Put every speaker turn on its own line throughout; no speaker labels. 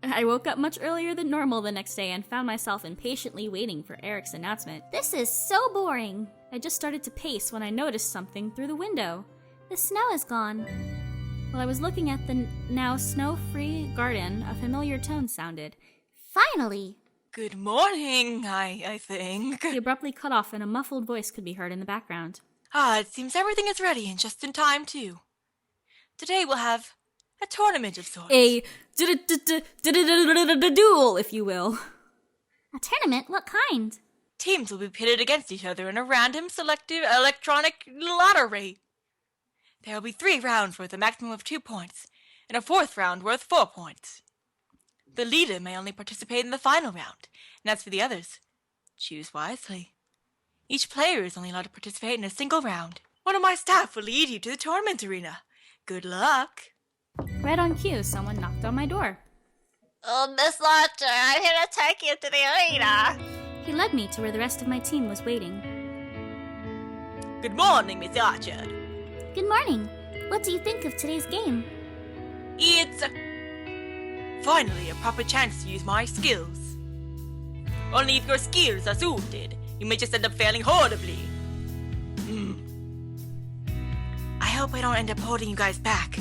I woke up much earlier than normal the next day and found myself impatiently waiting for Eric's announcement. This is so boring! I just started to pace when I noticed something through the window. The snow is gone. While I was looking at the now snow-free garden, a familiar tone sounded. Finally!
Good morning, I think.
He abruptly cut off and a muffled voice could be heard in the background.
It seems everything is ready and just in time, too. Today we'll have a tournament of sorts.
A duel, if you will. A tournament? What kind?
Teams will be pitted against each other in a random, selective, electronic lottery. There will be 3 rounds worth a maximum of 2 points, and a 4th round worth 4 points. The leader may only participate in the final round, and as for the others, choose wisely. Each player is only allowed to participate in a single round. One of my staff will lead you to the tournament arena. Good luck.
Right on cue, someone knocked on my door.
Oh, Miss Archer, I'm here to take you to the arena.
He led me to where the rest of my team was waiting.
Good morning, Miss Archer.
Good morning. What do you think of today's game?
It's finally a proper chance to use my skills. Only if your skills are suited, you may just end up failing horribly. I hope I don't end up holding you guys back.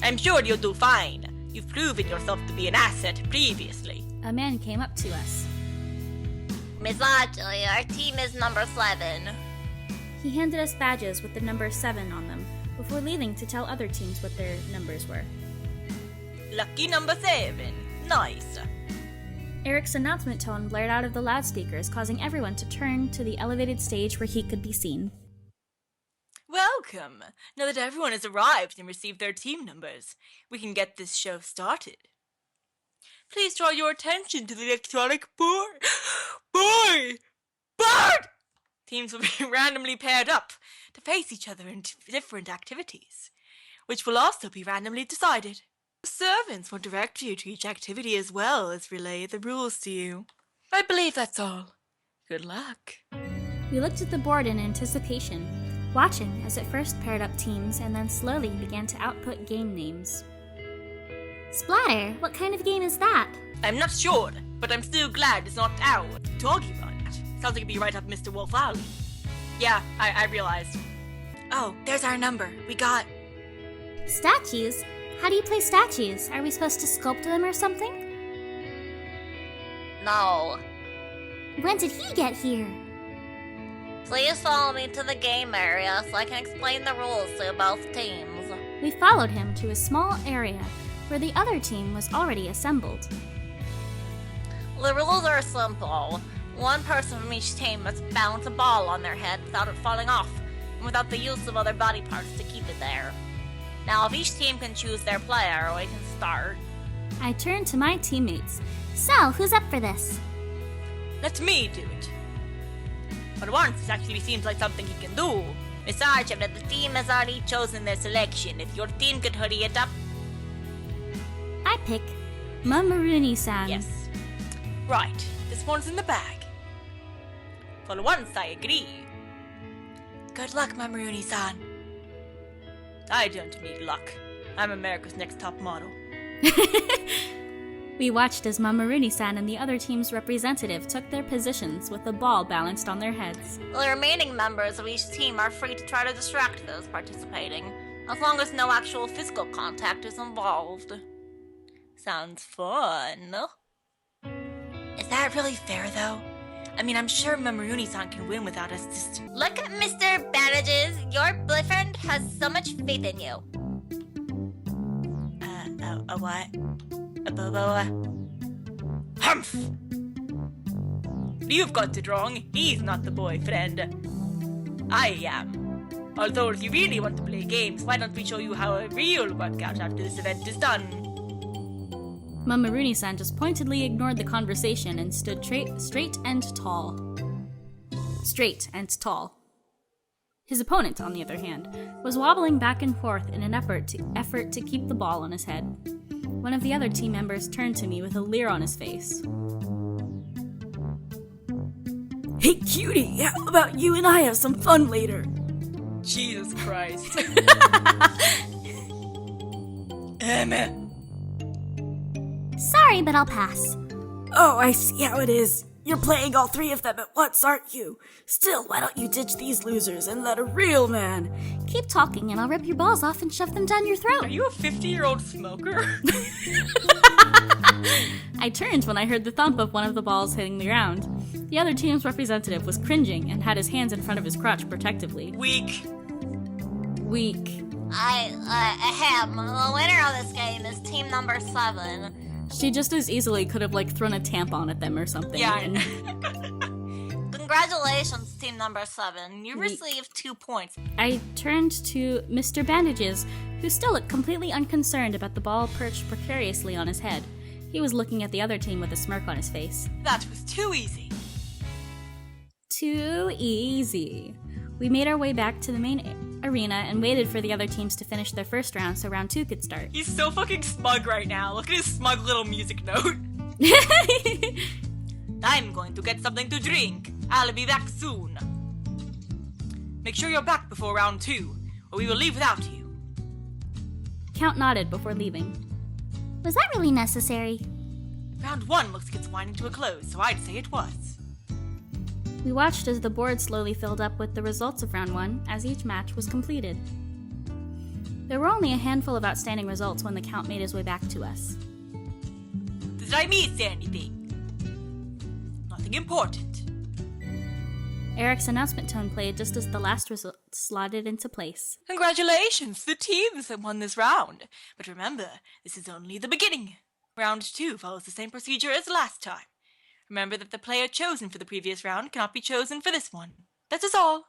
I'm sure you'll do fine. You've proven yourself to be an asset previously.
A man came up to us.
Miss Archer, our team is number 7.
He handed us badges with the number 7 on them, before leaving to tell other teams what their numbers were.
Lucky number 7. Nice.
Eric's announcement tone blared out of the loudspeakers, causing everyone to turn to the elevated stage where he could be seen.
Welcome. Now that everyone has arrived and received their team numbers, we can get this show started. Please draw your attention to the electronic board. Board! Teams will be randomly paired up to face each other in different activities, which will also be randomly decided. The servants will direct you to each activity as well as relay the rules to you. I believe that's all. Good luck.
We looked at the board in anticipation, watching as it first paired up teams and then slowly began to output game names. Splatter, what kind of game is that?
I'm not sure, but I'm still glad it's not our talking about it. Sounds like it'd be right up Mr. Wolf Alley. Yeah, I realized. Oh, there's our number. We got...
Statues? How do you play statues? Are we supposed to sculpt them or something?
No.
When did he get here?
Please follow me to the game area so I can explain the rules to both teams.
We followed him to a small area where the other team was already assembled.
The rules are simple. One person from each team must balance a ball on their head without it falling off, and without the use of other body parts to keep it there. Now, if each team can choose their player, we can start.
I turned to my teammates. So, who's up for this?
Let me do it. For once, this actually seems like something he can do.
Miss Archer, the team has already chosen their selection. If your team could hurry it up.
I pick Mamaruni-san.
Yes. Right, this one's in the bag. For once, I agree. Good luck, Mamaruni-san. I don't need luck. I'm America's Next Top Model.
We watched as Mamaruni-san and the other team's representative took their positions with the ball balanced on their heads.
The remaining members of each team are free to try to distract those participating, as long as no actual physical contact is involved.
Sounds fun. Is that really fair, though? I mean, I'm sure Mamaruni-san can win without us just...
Look, Mr. Bandages, your boyfriend has so much faith in you.
A what? A bobo? Humph! You've got it wrong. He's not the boyfriend. I am. Although, if you really want to play games, why don't we show you how a real workout after this event is done?
Mamaruni-san just pointedly ignored the conversation and stood straight and tall. Straight and tall. His opponent, on the other hand, was wobbling back and forth in an effort to keep the ball on his head. One of the other team members turned to me with a leer on his face.
Hey cutie, how about you and I have some fun later?
Jesus Christ.
Sorry, but I'll pass.
Oh, I see how it is. You're playing all three of them at once, aren't you? Still, why don't you ditch these losers and let a real man...
Keep talking and I'll rip your balls off and shove them down your throat.
Are you a 50-year-old smoker?
I turned when I heard the thump of one of the balls hitting the ground. The other team's representative was cringing and had his hands in front of his crotch protectively.
Weak.
The winner of this game is team number 7.
She just as easily could have, thrown a tampon at them or something.
Yeah.
Congratulations, team number 7. You received 2 points.
I turned to Mr. Bandages, who still looked completely unconcerned about the ball perched precariously on his head. He was looking at the other team with a smirk on his face.
That was too easy.
Too easy. We made our way back to the main arena and waited for the other teams to finish their first round so round 2 could start.
He's so fucking smug right now. Look at his smug little music note. I'm going to get something to drink. I'll be back soon. Make sure you're back before round 2, or we will leave without you.
Count nodded before leaving. Was that really necessary?
Round 1 looks like it's winding to a close, so I'd say it was.
We watched as the board slowly filled up with the results of round 1 as each match was completed. There were only a handful of outstanding results when the count made his way back to us.
Did I miss anything? Nothing important.
Eric's announcement tone played just as the last result slotted into place.
Congratulations, the teams that won this round. But remember, this is only the beginning. Round 2 follows the same procedure as last time. Remember that the player chosen for the previous round cannot be chosen for this one. That is all.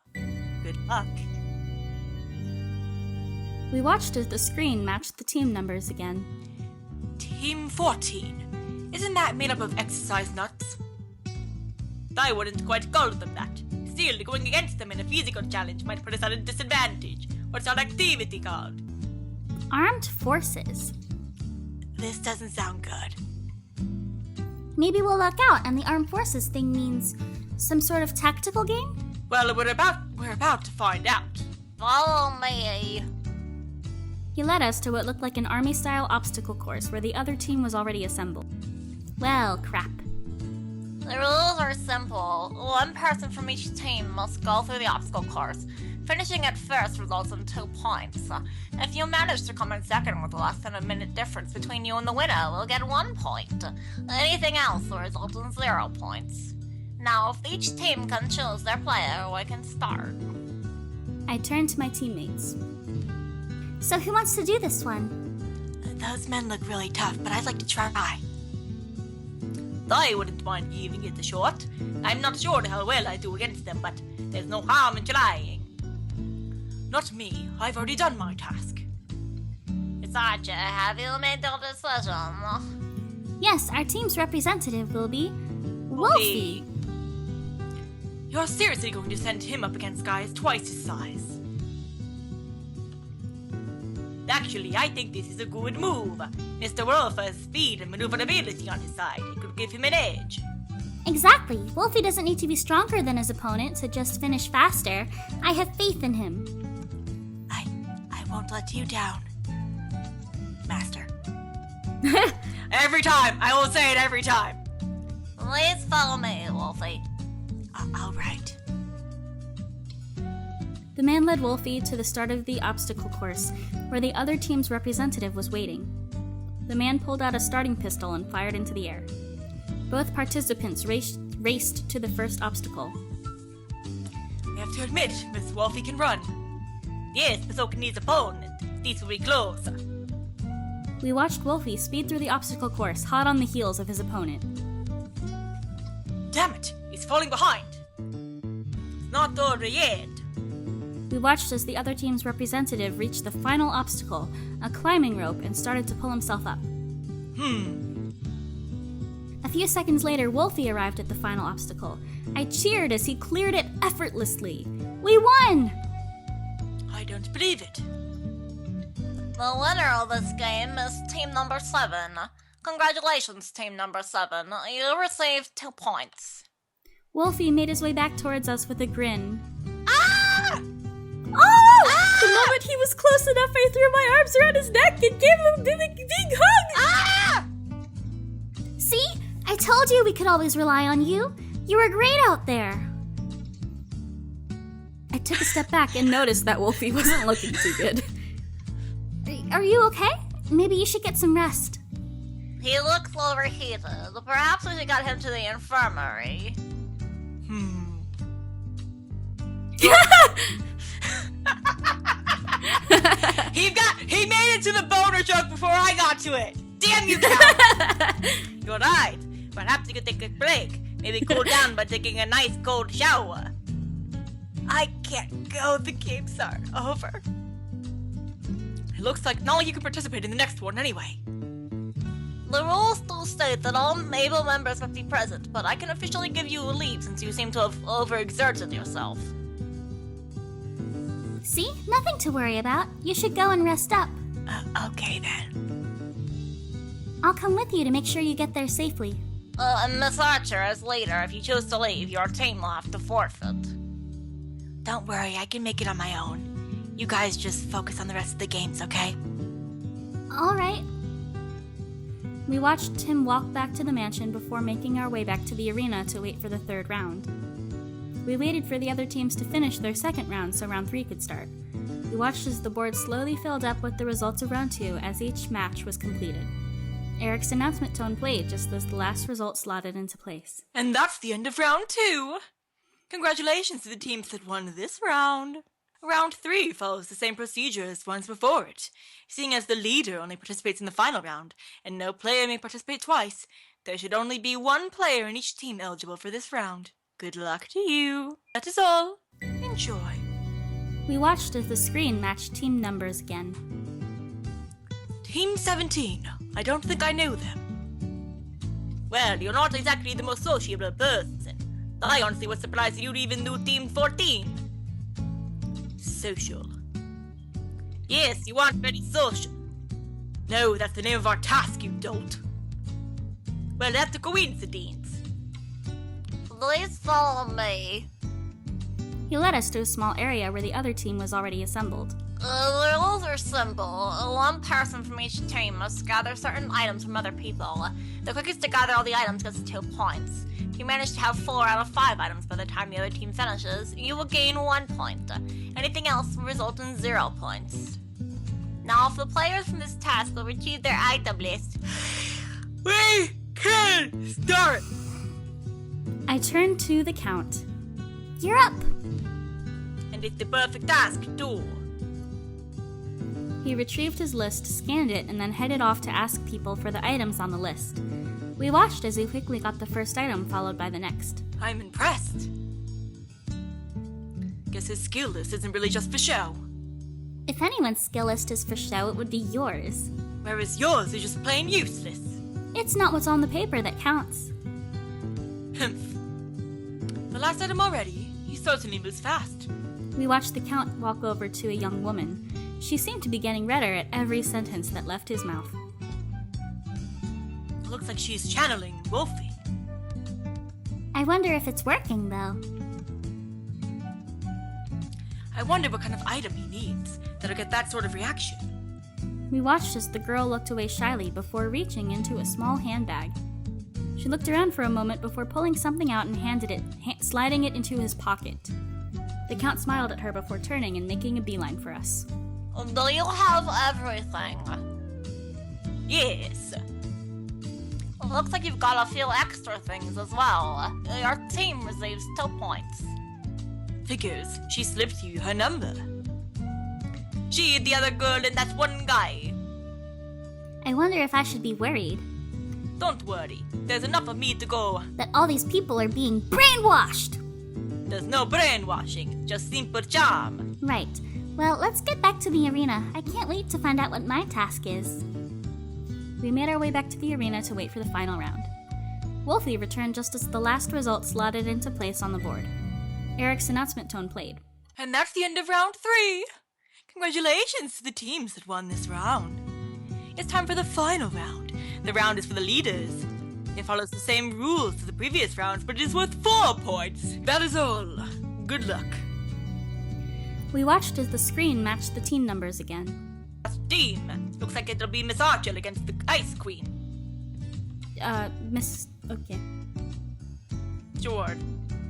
Good luck.
We watched as the screen matched the team numbers again.
Team 14. Isn't that made up of exercise nuts? I wouldn't quite call them that. Still, going against them in a physical challenge might put us at a disadvantage. What's our activity called?
Armed forces.
This doesn't sound good.
Maybe we'll luck out and the armed forces thing means some sort of tactical game?
Well, we're about to find out.
Follow me.
He led us to what looked like an army-style obstacle course where the other team was already assembled. Well, crap.
The rules are simple. One person from each team must go through the obstacle course. Finishing at first results in 2 points. If you manage to come in second with less than a minute difference between you and the winner, we'll get 1 point. Anything else will result in 0 points. Now, if each team can choose their player, we can start.
I turned to my teammates. So who wants to do this one?
Those men look really tough, but I'd like to try. I wouldn't mind giving it a shot. I'm not sure how well I do against them, but there's no harm in trying. Not me. I've already done my task.
Saja, have you made your decision?
Yes, our team's representative will be Wolfie.
You're seriously going to send him up against guys twice his size? Actually, I think this is a good move. Mr. Wolf has speed and maneuverability on his side. It could give him an edge.
Exactly. Wolfie doesn't need to be stronger than his opponent to just finish faster. I have faith in him.
I won't let you down, Master. Every time! I will say it every time!
Please follow me, Wolfie.
All right.
The man led Wolfie to the start of the obstacle course, where the other team's representative was waiting. The man pulled out a starting pistol and fired into the air. Both participants raced to the first obstacle.
We have to admit, Miss Wolfie can run. Yes, but so can his opponent. These will be close.
We watched Wolfie speed through the obstacle course, hot on the heels of his opponent.
Damn it, he's falling behind. It's not over yet.
We watched as the other team's representative reached the final obstacle, a climbing rope, and started to pull himself up. A few seconds later, Wolfie arrived at the final obstacle. I cheered as he cleared it effortlessly. We won!
I don't believe it.
The winner of this game is team number 7. Congratulations, team number 7. You received 2 points.
Wolfie made his way back towards us with a grin.
Ah!
Oh! Ah! The moment he was close enough, I threw my arms around his neck and gave him a big hug!
Ah!
told you we could always rely on you. You were great out there. I took a step back and noticed that Wolfie wasn't looking too good. Are you okay? Maybe you should get some rest.
He looks overheated. Perhaps we should get him to the infirmary.
He made it to the boner joke before I got to it. Damn you, Cal. You're right. Perhaps you could take a break. Maybe cool down by taking a nice cold shower. I can't go. The games are over. It looks like none of you can participate in the next one anyway.
The rules still state that all able members must be present, but I can officially give you a leave since you seem to have overexerted yourself.
See? Nothing to worry about. You should go and rest up.
Okay then.
I'll come with you to make sure you get there safely.
Miss Archer, as later, if you choose to leave, your team will have to forfeit.
Don't worry, I can make it on my own. You guys just focus on the rest of the games, okay?
All right. We watched him walk back to the mansion before making our way back to the arena to wait for the third round. We waited for the other teams to finish their second round so round 3 could start. We watched as the board slowly filled up with the results of round 2 as each match was completed. Eric's announcement tone played just as the last result slotted into place.
And that's the end of round 2. Congratulations to the teams that won this round. Round 3 follows the same procedure as ones before it. Seeing as the leader only participates in the final round, and no player may participate twice, there should only be one player in each team eligible for this round. Good luck to you. That is all. Enjoy.
We watched as the screen matched team numbers again.
Team 17. I don't think I know them.
Well, you're not exactly the most sociable person. I honestly was surprised you'd even knew Team 14.
Social.
Yes, you aren't very social.
No, that's the name of our task, you dolt.
Well, that's a coincidence. Please follow me.
He led us to a small area where the other team was already assembled.
The rules are simple. One person from each team must gather certain items from other people. The quickest to gather all the items gets 2 points. If you manage to have 4 out of 5 items by the time the other team finishes, you will gain 1 point. Anything else will result in 0 points. Now, if the players from this task will retrieve their item list,
we can start!
I turned to the Count. You're up!
And it's the perfect task, too.
He retrieved his list, scanned it, and then headed off to ask people for the items on the list. We watched as he quickly got the first item, followed by the next.
I'm impressed. Guess his skill list isn't really just for show.
If anyone's skill list is for show, it would be yours.
Whereas yours is just plain useless.
It's not what's on the paper that counts.
Humph. The last item already? He certainly moves fast.
We watched the Count walk over to a young woman. She seemed to be getting redder at every sentence that left his mouth.
Looks like she's channeling Wolfie.
I wonder if it's working, though.
I wonder what kind of item he needs that'll get that sort of reaction.
We watched as the girl looked away shyly before reaching into a small handbag. She looked around for a moment before pulling something out and handed it, sliding it into his pocket. The Count smiled at her before turning and making a beeline for us.
Do you have everything?
Yes.
Looks like you've got a few extra things as well. Your team receives 2 points.
Figures. She slipped you her number. She, the other girl, and that one guy.
I wonder if I should be worried.
Don't worry. There's enough of me to go.
That all these people are being brainwashed!
There's no brainwashing, just simple charm.
Right. Well, let's get back to the arena. I can't wait to find out what my task is. We made our way back to the arena to wait for the final round. Wolfie returned just as the last result slotted into place on the board. Eric's announcement tone played.
And that's the end of round 3. Congratulations to the teams that won this round. It's time for the final round. The round is for the leaders. It follows the same rules as the previous rounds, but it is worth 4 points. That is all. Good luck.
We watched as the screen matched the team numbers again.
Team. Looks like it'll be Miss Archer against the Ice Queen.
Miss... Okay.
Sure.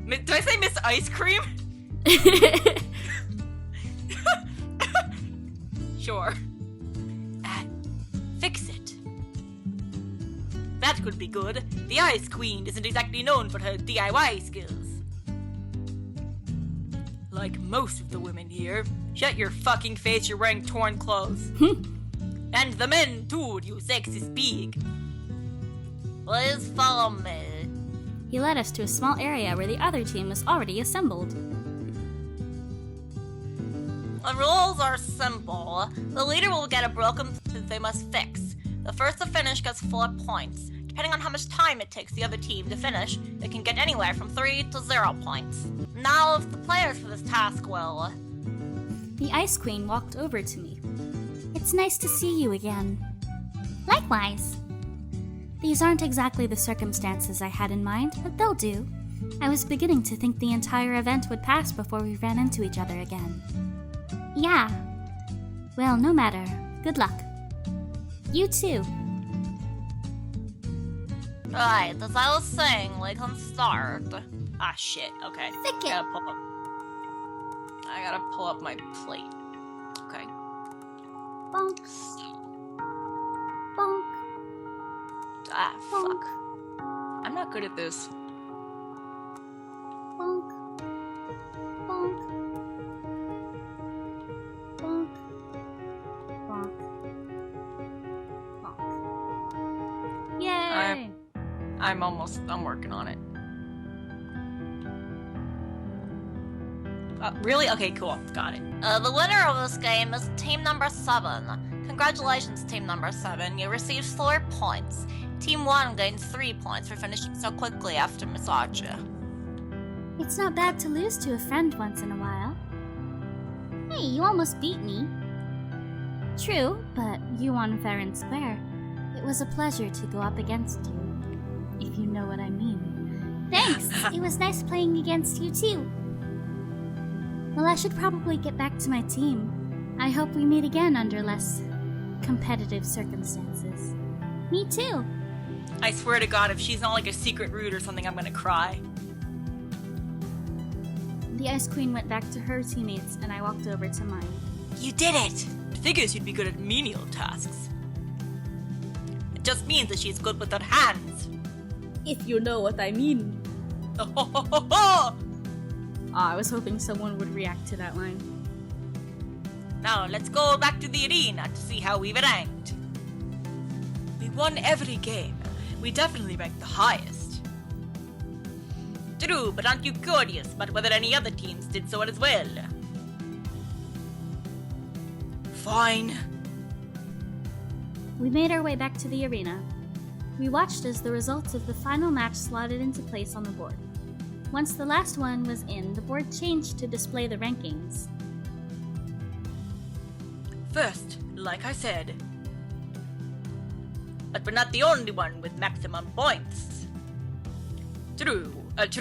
Did I say Miss Ice Cream? Sure. Fix it. That could be good. The Ice Queen isn't exactly known for her DIY skills. Like most of the women here. Shut your fucking face, you're wearing torn clothes. And the men too, you sexist pig.
Please follow me.
He led us to a small area where the other team was already assembled.
The rules are simple. The leader will get a broken that they must fix. The first to finish gets 4 points. Depending on how much time it takes the other team to finish, they can get anywhere from 3 to 0 points. Now, if the players for this task will...
The Ice Queen walked over to me. It's nice to see you again. Likewise. These aren't exactly the circumstances I had in mind, but they'll do. I was beginning to think the entire event would pass before we ran into each other again. Yeah. Well, no matter. Good luck. You too.
Right, as I was saying, we can start.
Ah, shit. Okay.
Thick it.
I gotta pull up my plate. Okay.
Bonk. Bonk.
Ah,
Bonk.
fuck. I'm not good at this.
Bonk. Bonk. Bonk. Bonk. Bonk. Yay!
I'm working on it. Really? Okay, cool. Got it.
The winner of this game is team number 7. Congratulations, team number 7. You received 4 points. Team 1 gains 3 points for finishing so quickly after massage.
It's not bad to lose to a friend once in a while. Hey, you almost beat me. True, but you won fair and square. It was a pleasure to go up against you, if you know what I mean. Thanks! It was nice playing against you too. Well, I should probably get back to my team. I hope we meet again under less competitive circumstances. Me too.
I swear to God, if she's not like a secret route or something, I'm gonna cry.
The Ice Queen went back to her teammates, and I walked over to mine.
You did it! Figures you'd be good at menial tasks. It just means that she's good with her hands.
If you know what I mean.
Oh, ho, ho, ho, ho!
I was hoping someone would react to that line.
Now let's go back to the arena to see how we've ranked. We won every game. We definitely ranked the highest. True, but aren't you curious about whether any other teams did so as well? Fine.
We made our way back to the arena. We watched as the results of the final match slotted into place on the board. Once the last one was in, the board changed to display the rankings.
First, like I said. But we're not the only one with maximum points. True. It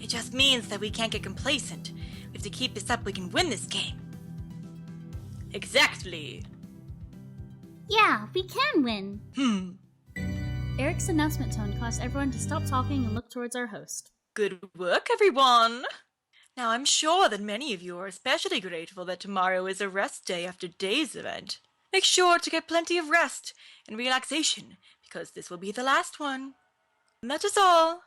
just means that we can't get complacent. If to keep this up, we can win this game. Exactly.
Yeah, we can win. Eric's announcement tone caused everyone to stop talking and look towards our host.
Good work, everyone. Now, I'm sure that many of you are especially grateful that tomorrow is a rest day after today's event. Make sure to get plenty of rest and relaxation, because this will be the last one. And that is all.